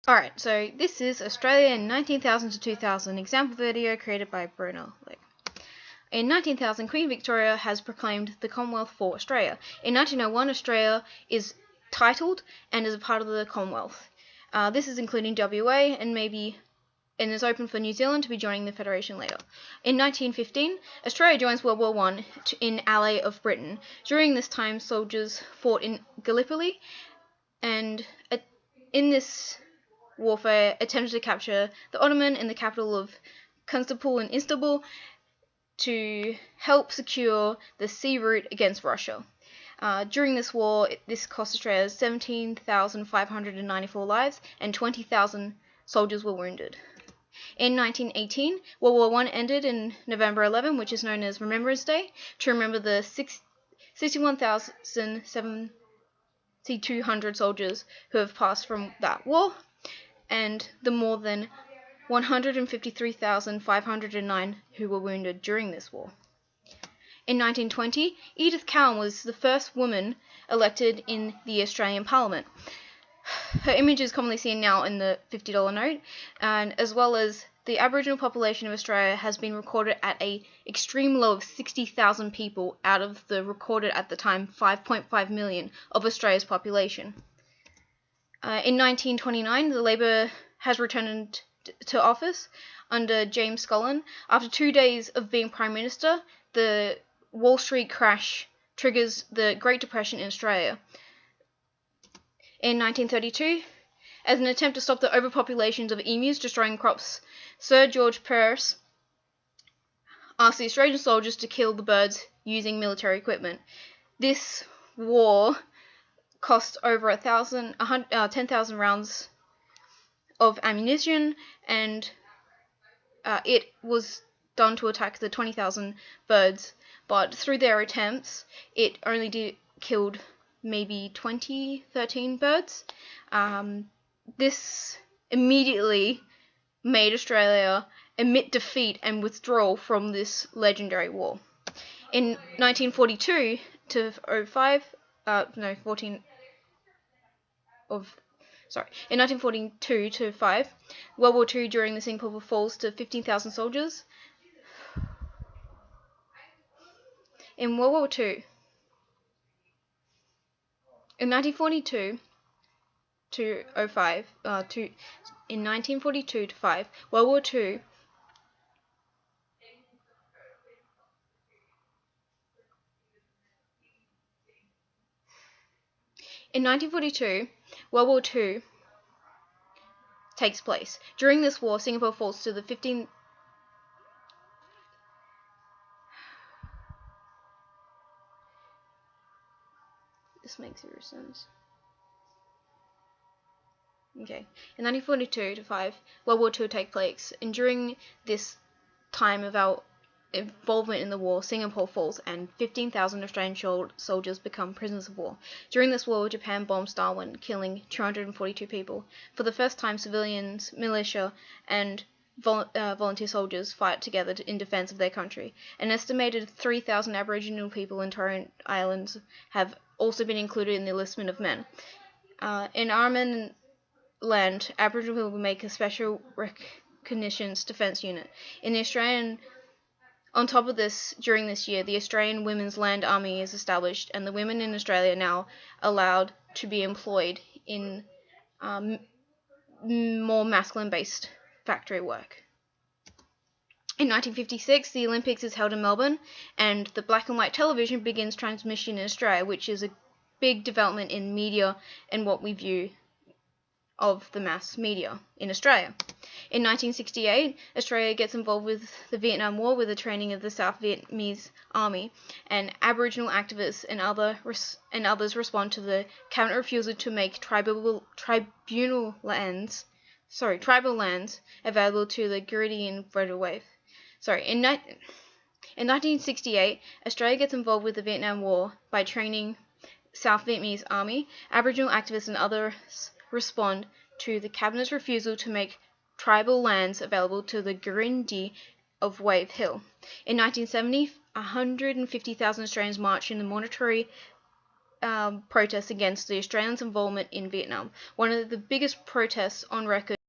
Alright, so this is Australia in 19,000 to 2000, example video created by Bruno Lick. In 19,000, Queen Victoria has proclaimed the Commonwealth for Australia. In 1901, Australia is titled and is a part of the Commonwealth. This is including WA and is open for New Zealand to be joining the Federation later. In 1915, Australia joins World War I in ally of Britain. During this time, soldiers fought in Gallipoli and in this warfare attempted to capture the Ottoman and the capital of Constantinople in Istanbul to help secure the sea route against Russia. During this war, this cost Australia 17,594 lives and 20,000 soldiers were wounded. In 1918, World War I ended in November 11, which is known as Remembrance Day, to remember the 61,200 soldiers who have passed from that war, and the more than 153,509 who were wounded during this war. In 1920, Edith Cowan was the first woman elected in the Australian Parliament. Her image is commonly seen now in the $50 note, and as well as the Aboriginal population of Australia has been recorded at an extreme low of 60,000 people out of the recorded at the time 5.5 million of Australia's population. In 1929, the Labor has returned to office under James Scullin. After 2 days of being Prime Minister, the Wall Street crash triggers the Great Depression in Australia. In 1932, as an attempt to stop the overpopulations of emus destroying crops, Sir George Pearce asked the Australian soldiers to kill the birds using military equipment. This war cost over 10,000 rounds of ammunition, and it was done to attack the 20,000 birds, but through their attempts, it only killed maybe 13 birds. This immediately made Australia admit defeat and withdraw from this legendary war. In 1942 to 05, in 1942 to 5, World War II during the Singapore falls to 15,000 soldiers. In World War II, in 1942 to 05, in 1942 to 5, World War II In 1942, World War II takes place. During this war, Singapore falls to the 15th. This makes zero sense. Okay. In 1942 to 5, World War II takes place, and during this time of our involvement in the war, Singapore falls, and 15,000 Australian soldiers become prisoners of war. During this war, Japan bombs Darwin, killing 242 people. For the first time, civilians, militia, and volunteer soldiers fight together in defense of their country. An estimated 3,000 Aboriginal people in Torres Islands have also been included in the enlistment of men. In Arnhem Land, Aboriginal people make a special reconnaissance defense unit. In the Australian On top of this, during this year, the Australian Women's Land Army is established, and the women in Australia are now allowed to be employed in more masculine-based factory work. In 1956, the Olympics is held in Melbourne, and the black and white television begins transmission in Australia, which is a big development in media and what we view of the mass media in Australia. In 1968, Australia gets involved with the Vietnam War with the training of the South Vietnamese Army, and Aboriginal activists and others respond to the cabinet refusal to make tribal lands available to the Garidian Red Wave. In 1968, Australia gets involved with the Vietnam War by training South Vietnamese Army. Aboriginal activists and others respond to the cabinet's refusal to make tribal lands available to the Gurindi of Wave Hill. In 1970, 150,000 Australians marched in the monetary protests against the Australians' involvement in Vietnam. One of the biggest protests on record